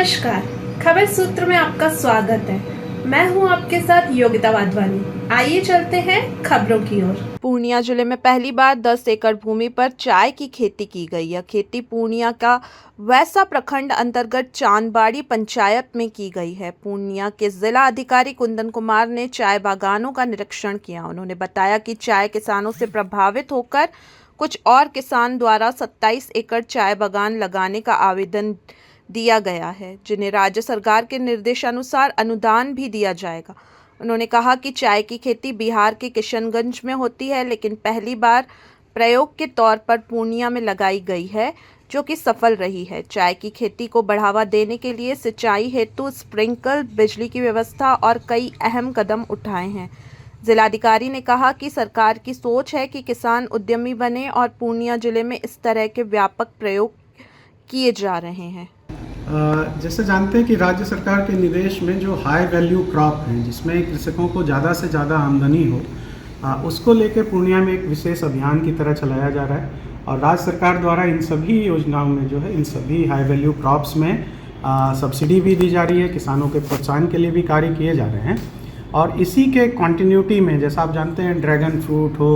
नमस्कार, खबर सूत्र में आपका स्वागत है। मैं हूं आपके साथ योगिता वाधवानी। आइए चलते हैं खबरों की ओर। पूर्णिया जिले में पहली बार 10 एकड़ भूमि पर चाय की खेती की गई। यह खेती पूर्णिया का वैसा प्रखंड अंतर्गत चांदबाड़ी पंचायत में की गई है। पूर्णिया के जिला अधिकारी कुंदन कुमार ने चाय बागानों का निरीक्षण किया। उन्होंने बताया कि चाय किसानों से प्रभावित होकर कुछ और किसान द्वारा 27 एकड़ चाय बागान लगाने का आवेदन दिया गया है, जिन्हें राज्य सरकार के निर्देशानुसार अनुदान भी दिया जाएगा। उन्होंने कहा कि चाय की खेती बिहार के किशनगंज में होती है, लेकिन पहली बार प्रयोग के तौर पर पूर्णिया में लगाई गई है, जो कि सफल रही है। चाय की खेती को बढ़ावा देने के लिए सिंचाई हेतु स्प्रिंकल, बिजली की व्यवस्था और कई अहम कदम उठाए हैं। जिलाधिकारी ने कहा कि सरकार की सोच है कि किसान उद्यमी बने और पूर्णिया जिले में इस तरह के व्यापक प्रयोग किए जा रहे हैं। जैसे जानते हैं कि राज्य सरकार के निर्देश में जो हाई वैल्यू क्रॉप हैं, जिसमें कृषकों को ज़्यादा से ज़्यादा आमदनी हो, उसको लेकर पूर्णिया में एक विशेष अभियान की तरह चलाया जा रहा है। और राज्य सरकार द्वारा इन सभी योजनाओं में जो है, इन सभी हाई वैल्यू क्रॉप्स में सब्सिडी भी दी जा रही है। किसानों के प्रोत्साहन के लिए भी कार्य किए जा रहे हैं। और इसी के कंटिन्यूटी में, जैसा आप जानते हैं, ड्रैगन फ्रूट हो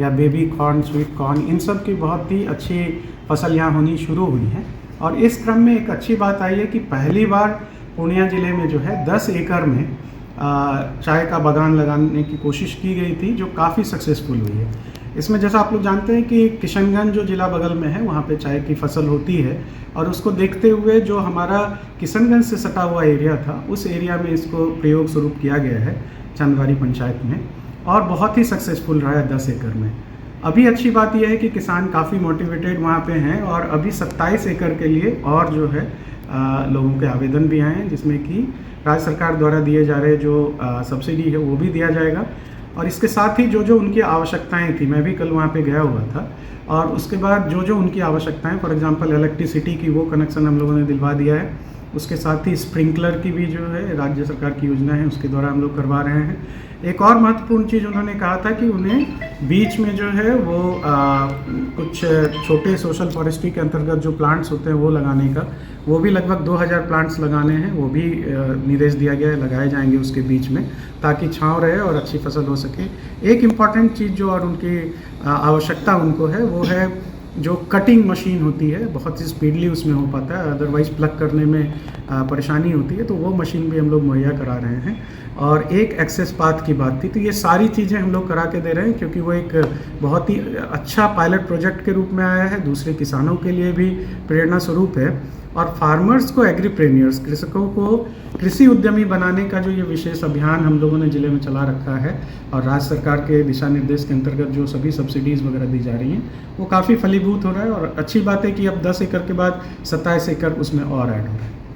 या बेबी कॉर्न, स्वीट कॉर्न, इन सब की बहुत ही अच्छी फसल यहाँ होनी शुरू हुई है। और इस क्रम में एक अच्छी बात आई है कि पहली बार पूर्णिया ज़िले में जो है 10 एकड़ में चाय का बागान लगाने की कोशिश की गई थी, जो काफ़ी सक्सेसफुल हुई है। इसमें जैसा आप लोग जानते हैं कि किशनगंज जो ज़िला बगल में है, वहाँ पे चाय की फसल होती है, और उसको देखते हुए जो हमारा किशनगंज से सटा हुआ एरिया था, उस एरिया में इसको प्रयोग स्वरूप किया गया है चांदबाड़ी पंचायत में, और बहुत ही सक्सेसफुल रहा है 10 एकड़ में। अभी अच्छी बात यह है कि किसान काफ़ी मोटिवेटेड वहाँ पे हैं, और अभी 27 एकड़ के लिए और जो है लोगों के आवेदन भी आए हैं, जिसमें कि राज्य सरकार द्वारा दिए जा रहे जो सब्सिडी है वो भी दिया जाएगा। और इसके साथ ही जो जो उनकी आवश्यकताएं थी, मैं भी कल वहाँ पे गया हुआ था, और उसके बाद जो जो उनकी आवश्यकताएं, फॉर एग्जांपल इलेक्ट्रिसिटी की, वो कनेक्शन हम लोगों ने दिलवा दिया है। उसके साथ ही स्प्रिंकलर की भी जो है राज्य सरकार की योजना है, उसके द्वारा हम लोग करवा रहे हैं। एक और महत्वपूर्ण चीज़ उन्होंने कहा था कि उन्हें बीच में जो है वो कुछ छोटे सोशल फॉरेस्ट्री के अंतर्गत जो प्लांट्स होते हैं वो लगाने का, वो भी लगभग 2000 प्लांट्स लगाने हैं, वो भी निर्देश दिया गया है, लगाए जाएंगे उसके बीच में, ताकि छांव रहे और अच्छी फसल हो सके। एक इम्पॉर्टेंट चीज़ जो और उनकी आवश्यकता उनको है, वो है जो कटिंग मशीन होती है, बहुत ही स्पीडली उसमें हो पाता है, अदरवाइज़ प्लग करने में परेशानी होती है, तो वो मशीन भी हम लोग मुहैया करा रहे हैं। और एक एक्सेस पाथ की बात थी, तो ये सारी चीज़ें हम लोग करा के दे रहे हैं, क्योंकि वो एक बहुत ही अच्छा पायलट प्रोजेक्ट के रूप में आया है, दूसरे किसानों के लिए भी प्रेरणा स्वरूप है, और फार्मर्स को, एग्रीप्रेन्योर्स, कृषकों को कृषि उद्यमी बनाने का जो ये विशेष अभियान हम लोगों ने ज़िले में चला रखा है, और राज्य सरकार के दिशा निर्देश के अंतर्गत जो सभी सब्सिडीज़ वगैरह दी जा रही हैं, वो काफ़ी फलीभूत हो रहा है। और अच्छी बात है कि अब 10 एकड़ के बाद 27 एकड़ उसमें और ऐड हो रहा है।